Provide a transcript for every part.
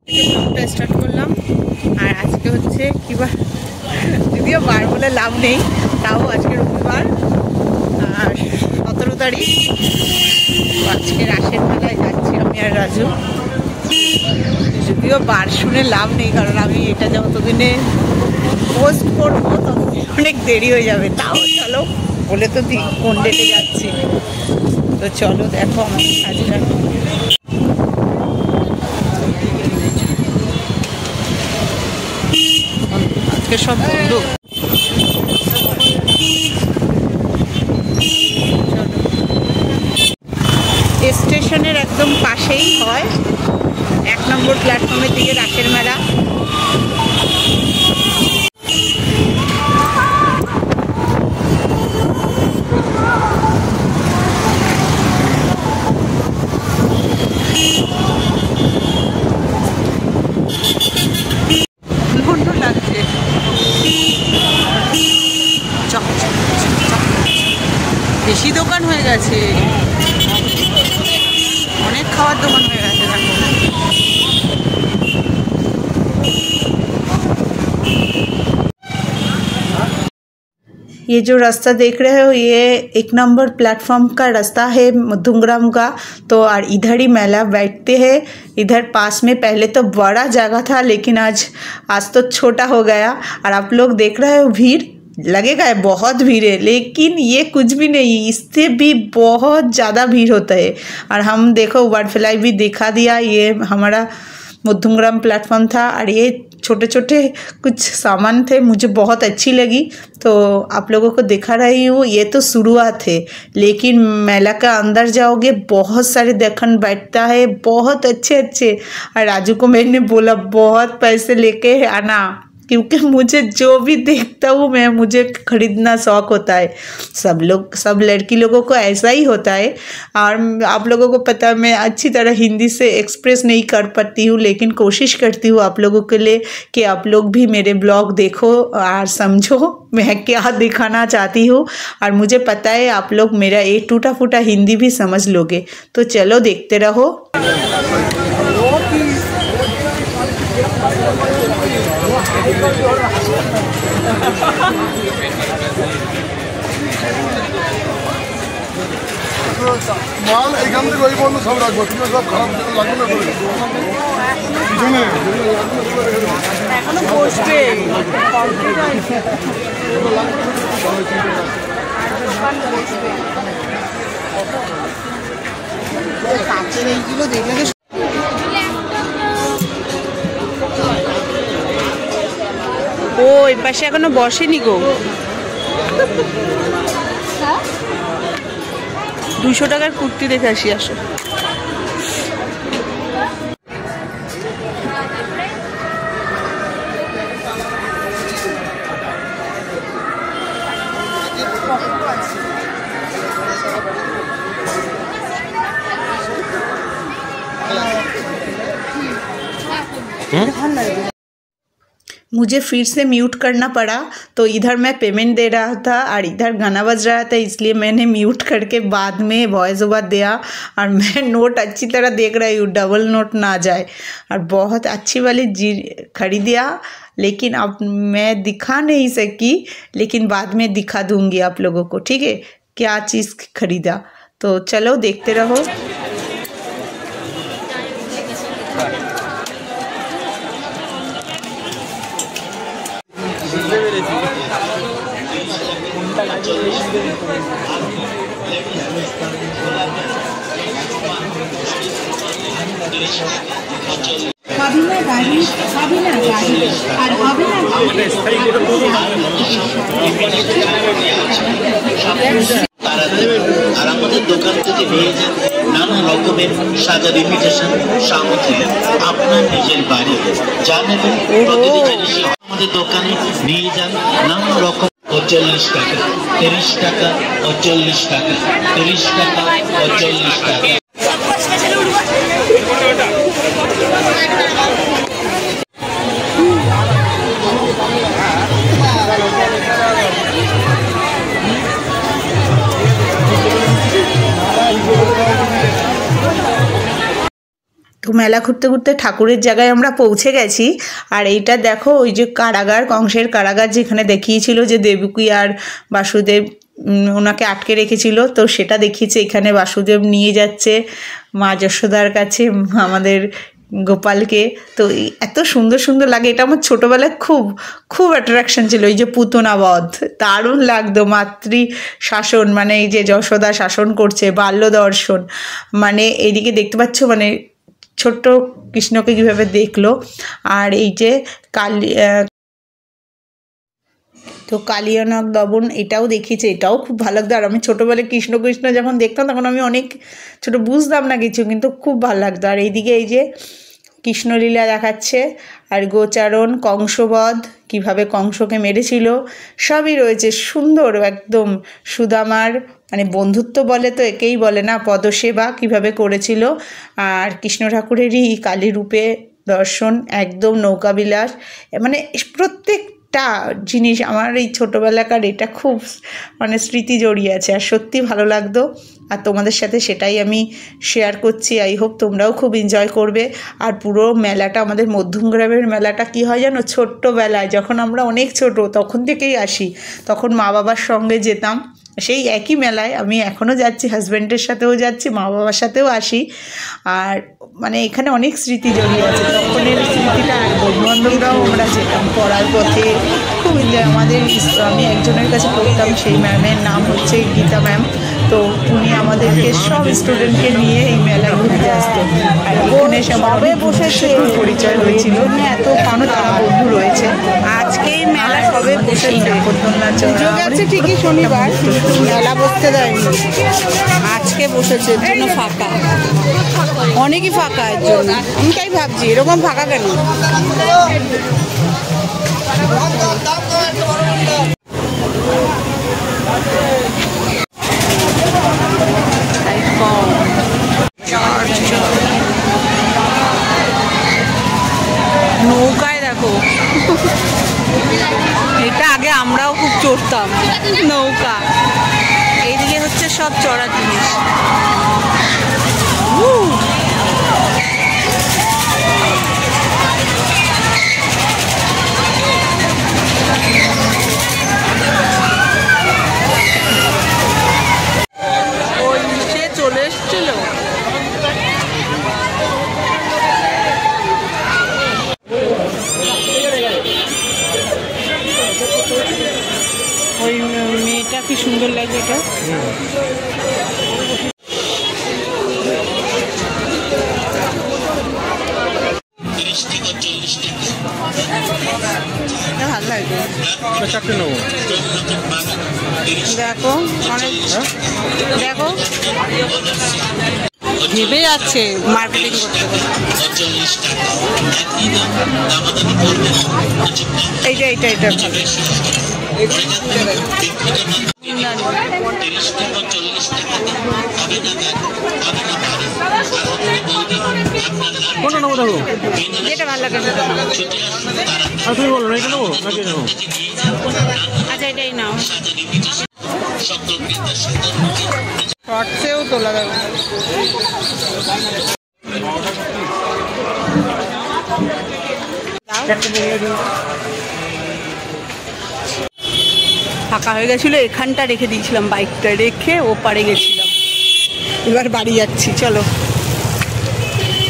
ব্লগটা স্টার্ট করলাম। আর আজকে হচ্ছে কিবার, যদিও বার বলে লাভ নেই, তাও আজকে রবিবার আর 17 তারিখ। আজকে রাসের মেলায় যাচ্ছি আমি আর রাজু। যদিও বার শুনে লাভ নেই, কারণ আমি এটা যতদিনে পোস্ট করবো ততদিন অনেক দেরি হয়ে যাবে। তাও চলো বলে তো কোন ডেটে যাচ্ছি, তো চলো দেখো আমার সাজে রাখো। আজকে সব বন্ধু। স্টেশনের একদম পাশেই হয়, 1 নম্বর প্ল্যাটফর্মের দিকে রাসের মেলা। লাগছে বেশি দোকান হয়ে গেছে, অনেক খাওয়ার দোকান হয়ে গেছে। ये जो रास्ता देख रहे हो, ये 1 नंबर प्लेटफॉर्म का रास्ता है मधुग्राम का। तो और इधर ही मेला बैठते हैं। इधर पास में पहले तो बड़ा जगह था, लेकिन आज तो छोटा हो गया। और आप लोग देख रहे हो भीड़, लगेगा बहुत भीड़ है, लेकिन ये कुछ भी नहीं, इससे भी बहुत ज़्यादा भीड़ होता है। और हम देखो बटरफ्लाई भी दिखा दिया। ये हमारा मधुग्राम प्लेटफॉर्म था और ये छोटे छोटे कुछ सामान थे, मुझे बहुत अच्छी लगी, तो आप लोगों को दिखा रही हूँ। ये तो शुरुआत है, लेकिन मेला का अंदर जाओगे बहुत सारे देखन बैठता है, बहुत अच्छे अच्छे। और राजू को मैंने बोला बहुत पैसे लेके आना, क्योंकि मुझे जो भी देखता हूँ मुझे खरीदना शौक़ होता है। सब लड़की लोगों को ऐसा ही होता है। और आप लोगों को पता है मैं अच्छी तरह हिंदी से एक्सप्रेस नहीं कर पाती हूँ, लेकिन कोशिश करती हूँ आप लोगों के लिए कि आप लोग भी मेरे ब्लॉग देखो और समझो मैं क्या दिखाना चाहती हूँ। और मुझे पता है आप लोग मेरा ये टूटा फूटा हिंदी भी समझ लोगे। तो चलो देखते रहो। মাল এখান থেকে ওই পর্যন্ত সব রাখবো, তুমি সব খারাপ লাগবে না পিছনে এখনো বসবে। কাছের এইগুলো দেখলে ও এই পাশে এখনো বসেনি গো। 200 টাকার কুর্তি দেখে আসি, আসো। मुझे फिर से म्यूट करना पड़ा, तो इधर मैं पेमेंट दे रहा था और इधर गाना बज रहा था, इसलिए मैंने म्यूट करके बाद में वॉइस ओवर दिया। और मैं नोट अच्छी तरह देख रही हूँ, डबल नोट ना जाए। और बहुत अच्छी वाली खरीदिया, लेकिन अब मैं दिखा नहीं सकी, लेकिन बाद में दिखा दूँगी आप लोगों को, ठीक है, क्या चीज़ खरीदा। तो चलो देखते रहो। আর আমাদের দোকান থেকে নিয়ে যান নানা রকমের সাজার ইমিটেশন সামগ্রী আপনার নিজের বাড়ি যা নেবেন প্রতিটি জিনিস আমাদের দোকানে নিয়ে যান নানা রকম। 40 টাকা, 30 টাকা, 40 টাকা, 30 টাকা, 40 টাকা। तो মেলা ঘুরতে ঘুরতে ঠাকুরের জায়গায় আমরা পৌঁছে গেছি। আর এইটা দেখো, ওই যে কারাগার, কংসের কারাগার যেখানে দেখিয়েছিল যে দেবকী আর বাসুদেব ওনাকে আটকে রেখেছিল, তো সেটা দেখিয়েছে। এখানে বাসুদেব নিয়ে যাচ্ছে মা যশোদার কাছে আমাদের গোপালকে। তো এত সুন্দর সুন্দর লাগে। এটা আমার ছোটোবেলায় খুব খুব অ্যাট্রাকশন ছিল। এই যে পুতনা বধ দারুণ লাগতো, মাতৃ শাসন, মানে এই যে যশোদা শাসন করছে, বাল্য দর্শন, মানে এইদিকে দেখতে পাচ্ছ মানে ছোট্ট কৃষ্ণকে কীভাবে দেখলো। আর এই যে তো কালিয়ানাগ দমন এটাও দেখিয়েছে, এটাও খুব ভালো লাগতো। আর আমি ছোটোবেলায় কৃষ্ণ কৃষ্ণ যখন দেখতাম তখন আমি অনেক ছোটো, বুঝতাম না কিছু, কিন্তু খুব ভালো লাগতো। আর এইদিকে এই যে কৃষ্ণলীলা দেখাচ্ছে, আর গোচারণ, কংসবধ, কিভাবে কংসকে মেরেছিল সবই রয়েছে। সুন্দর একদম সুদামার মানে বন্ধুত্ব বলে তো একেই বলে না, পদসেবা কিভাবে করেছিল। আর কৃষ্ণ ঠাকুরেরই কালী রূপে দর্শন, একদম নৌকাবিলাস, মানে প্রত্যেকটা জিনিস আমার এই ছোটোবেলাকার এটা খুব মানে স্মৃতি জড়িয়ে আছে। আর সত্যি ভালো লাগতো, আর তোমাদের সাথে সেটাই আমি শেয়ার করছি। আই হোপ তোমরাও খুব এনজয় করবে। আর পুরো মেলাটা, আমাদের মধ্যমগ্রামের মেলাটা কী হয় জানো, ছোট্টবেলায় যখন আমরা অনেক ছোট তখন থেকেই আসি, তখন মা বাবার সঙ্গে যেতাম সেই একই মেলায়। আমি এখনও যাচ্ছি, হাজব্যান্ডের সাথেও যাচ্ছি, মা বাবার সাথেও আসি। আর মানে এখানে অনেক স্মৃতি জড়িয়ে আছে, তখনের স্মৃতিটা। আর বন্ধুবান্ধবরাও আমরা যেতাম পড়ার পথে, খুব এনজয়। আমাদের আমি একজনের কাছে পড়তাম, সেই ম্যামের নাম হচ্ছে গীতা ম্যাম। তো উনি আমাদেরকে সব স্টুডেন্টকে নিয়ে এই মেলা ঘুরতে আসতো। আর এখানে সবাই বসে পরিচয় হয়েছিল, এখনও তারা বন্ধু রয়েছে। আজকে এই মেলা সবে বসে আছে ঠিকই, শনিবার মেলা বসতে দেয়নি, আজকে বসেছে, এর জন্য ফাঁকা, অনেকই ফাঁকা। এর জন্য আমি তাই ভাবছি এরকম ফাঁকা কেন। নৌকায় দেখো, এটা আগে আমরাও খুব চড়তাম নৌকা। এইদিকে হচ্ছে সব চড়ার জিনিস। ওই সে চলে এসছিল। ওই মেয়েটা কি সুন্দর লাগছে, এটা ভালো লাগবে। দেখো অনেক, দেখো ভেবে যাচ্ছে মার্কেটিং করতে করতে। এইটা এইটা এইটা যেটা ভালো লাগে তুমি বলো না, এটা নেবো নাকি নেবো? আচ্ছা এটাই নাও। শর্টসেও তোলা যাবে। ফাঁকা হয়ে গেছিলো, এখানটা রেখে দিয়েছিলাম, বাইকটা রেখে ওপারে গেছিলাম। এবার বাড়ি যাচ্ছি, চলো।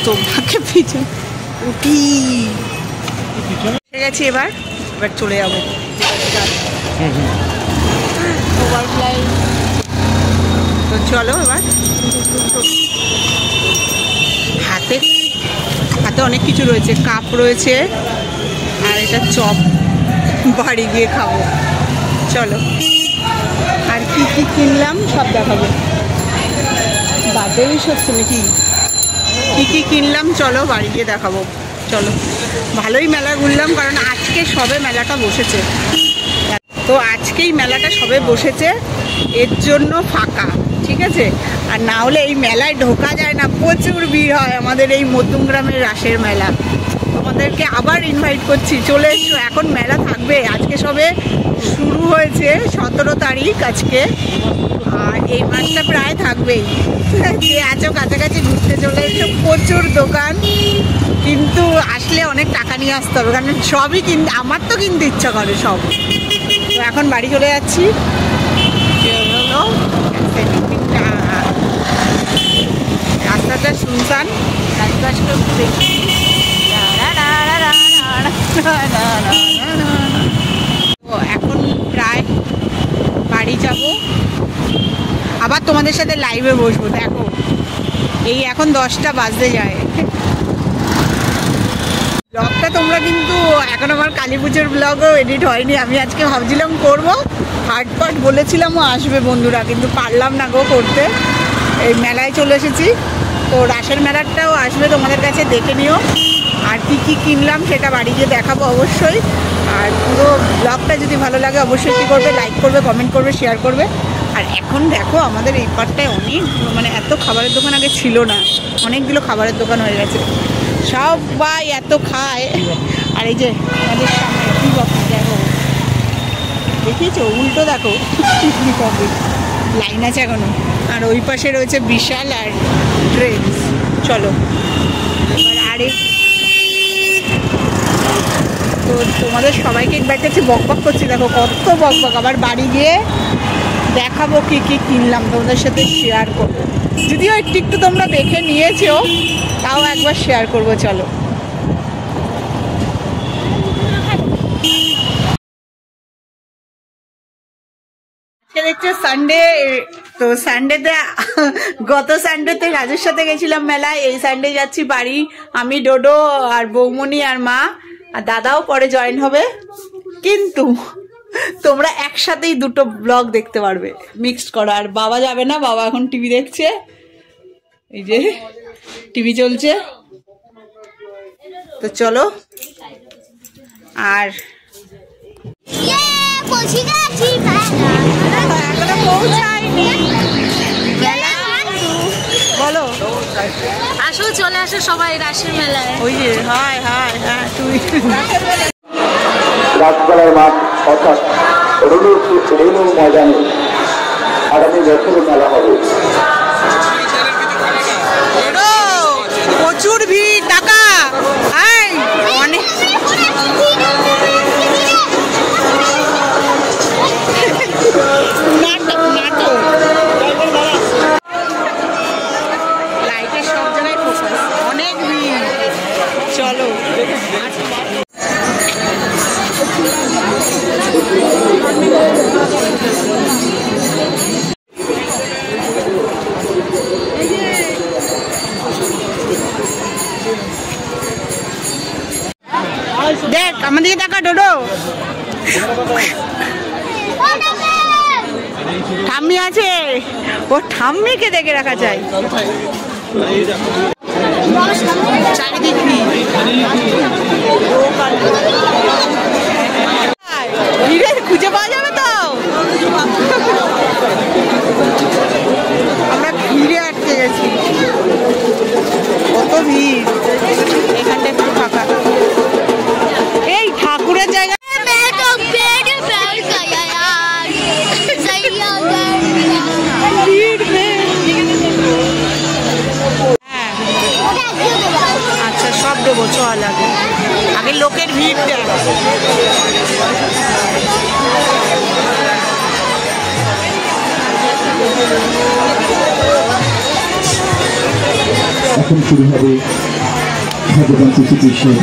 তোমাকে পিছন উঠি গেছি, এবার এবার চলে যাবো। তো চলো এবার। হাতে হাতে অনেক কিছু রয়েছে, কাপ রয়েছে, আর এটা চপ, বাড়ি গিয়ে খাবো। চলো, আর কি কি কিনলাম সব দেখাবো। বাজারই সত্যি নাকি, কি কি কিনলাম চলো বাড়ি গিয়ে দেখাবো। চলো, ভালোই মেলা ঘুরলাম, কারণ আজকে সবে মেলাটা বসেছে। তো আজকেই মেলাটা সবে বসেছে, এর জন্য ফাঁকা, ঠিক আছে। আর না হলে এই মেলায় ঢোকা যায় না, প্রচুর ভিড় হয় আমাদের এই মধ্যমগ্রামের রাসের মেলা। তোমাদেরকে তোমাদেরকে আবার ইনভাইট করছি, চলে এসো। এখন মেলা থাকবে, আজকে সবে শুরু হয়েছে, 17 তারিখ আজকে, আর এই মাসটা প্রায় থাকবেই। যে আছো কাছাকাছি ঘুরতে চলে এসো, প্রচুর দোকান, কিন্তু আসলে অনেক টাকা নিয়ে আসতে হবে, কারণ সবই কিনতে, আমার তো কিনতে ইচ্ছা করে সব। তো এখন বাড়ি চলে যাচ্ছি। রাস্তাটা শুনশান, রাস্তাটা একটু দেখি। তো এখন প্রায় বাড়ি যাব, আবার তোমাদের সাথে লাইভে বসবো। দেখো এই এখন 10টা বাজতে যায়। ব্লগটা তোমরা কিন্তু এখন আমার কালী পুজোর ব্লগও এডিট হয়নি, আমি আজকে ভাবছিলাম করবো, হার্ড পার্ট বলেছিলামও আসবে বন্ধুরা, কিন্তু পারলাম না গো করতে। এই মেলায় চলে এসেছি, তো রাসের মেলাটাও আসবে, তোমাদের কাছে দেখে নিও। আর কি কি কিনলাম সেটা বাড়ি গিয়ে দেখাবো অবশ্যই। আর পুরো ব্লগটা যদি ভালো লাগে অবশ্যই কী করবে, লাইক করবে, কমেন্ট করবে, শেয়ার করবে। আর এখন দেখো আমাদের এই পার্টটায় অনেক, মানে এত খাবারের দোকান আগে ছিল না, অনেকগুলো খাবারের দোকান হয়ে গেছে, সবাই এত খায়। আর এই যে আমাদের সামনে কী বক্স দেখো, দেখিয়েছো উল্টো দেখো লাইন আছে এখনো। আর ওই পাশে রয়েছে বিশাল আর ট্রেন্স। চলো এবার আরেক, তো তোমাদের সবাইকে একবার কাছে বকবক করছি, দেখো কত বকবক। আবার বাড়ি গিয়ে দেখাবো কি কি কিনলাম, তোমাদের সাথে শেয়ার করবো, যদিও একটু একটু তোমরা দেখে নিয়েছো, তাও একবার শেয়ার করবো। চলো দেখছো সানডে, তো সানডেতে গত সানডেতে রাজুর সাথে গেছিলাম মেলায়, এই সানডে যাচ্ছি বাড়ি, আমি, ডোডো আর বৌমনি আর মা, আর দাদাও পরে জয়েন হবে। কিন্তু তোমরা একসাথেই দুটো ব্লগ দেখতে পারবে মিক্সড করা। আর বাবা যাবে না, বাবা এখন টিভি দেখছে, এই যে টিভি চলছে। তো চলো, আর এখনো পৌঁছায়নি, বলো আসো, চলে আসো সবাই রাসের মেলায়। ওই যে হাই হাই হ্যাঁ তুই রাজপাড়ার মাঠ অর্থাৎ রেলু ময়দানে আগামী বছর মেলা হবে। প্রচুর ভিড়, টাকা অনেক, লাইটের সব জায়গায় ফোকাস, অনেক ভিড়। চলো দেখ আমাদের দেখা ডোডো, ঠাম্মি আছে, ও ঠাম্মিকে দেখে রাখা যায়। চারিদিক ভিড়ে খুঁজে পাওয়া যাবে তো, আমরা ভিড়ে আটকে গেছি, কত ভিড়। এখানটা একটু ফাঁকা, এই ঠাকুরের জায়গা আচ্ছা সব দেবো, চল আগে আগে লোকের ভিড়টা। এখন শুরু হবে ভগবান শ্রীকৃষ্ণের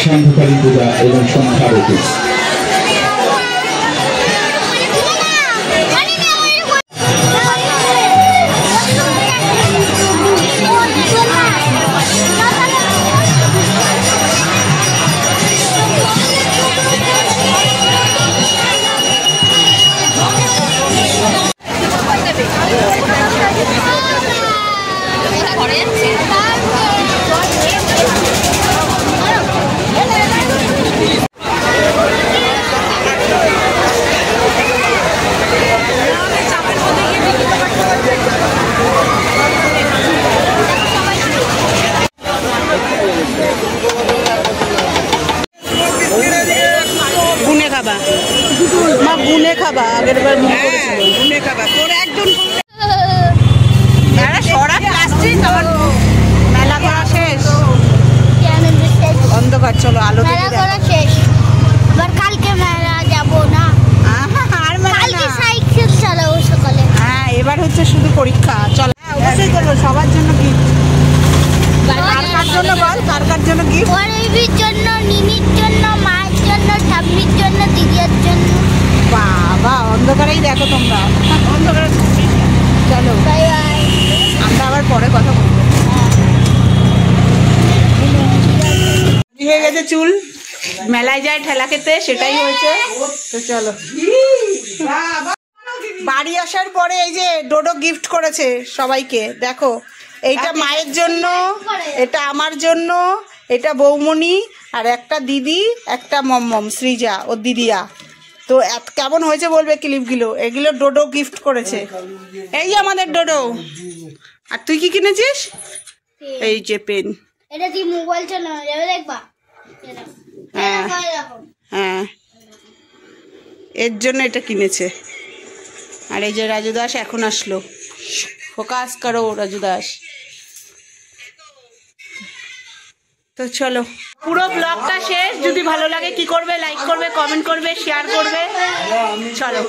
সান্ধ্যকালীন পূজা এবং সন্ধ্যা আরতি। মা গুনে খাবা, আগের বার গুনে খাবা। তোর একজন সরা প্লাস্টিক, আমার মেলা করা শেষ, অন্ধকার। চলো আলো মেলা করা শেষ, এবার কালকে মেলা যাবো না, আর মেলা না। কালকে সাইকেল চালাবো সকালে। হ্যাঁ, এবার হচ্ছে শুধু পরীক্ষা। চল, অবশ্যই করবো সবার জন্য গিফট। কার জন্য বল, কার জন্য গিফট? পরিবির জন্য, নিমির জন্য, মায়ের জন্য, ঠাম্মির জন্য, দিদির জন্য। বাবা, অন্ধকারেই দেখো তোমরা, অন্ধকারে। চলো বাই বাই, আমরা আবার পরে কথা বলবো। হয়ে গেছে চুল, মেলায় যায় ঠেলা খেতে, সেটাই হয়েছে। তো চলো, বাড়ি আসার পরে এই যে ডোডো গিফট করেছে সবাইকে, দেখো। এইটা মায়ের জন্য, এটা আমার জন্য, এটা বৌমণি, আর একটা দিদি, একটা মম সৃজা, ওর দিদিয়া। তো কেমন হয়েছে বলবে ক্লিপগুলো, এগুলো ডোডো গিফট করেছে। এই যে আমাদের ডোডো। আর তুই কি কিনেছিস? এই যে পেন। এটা দিয়ে মোবাইল চালানো যাবে, দেখবা? হ্যাঁ হ্যাঁ, এর জন্য এটা কিনেছে। আর এই যে রাজু দাস এখন আসলো, ফোকাস করো রাজু দাস। তো চলো, পুরো ব্লগটা শেষ। যদি ভালো লাগে কি করবে? লাইক করবে, কমেন্ট করবে, শেয়ার করবে। চলো।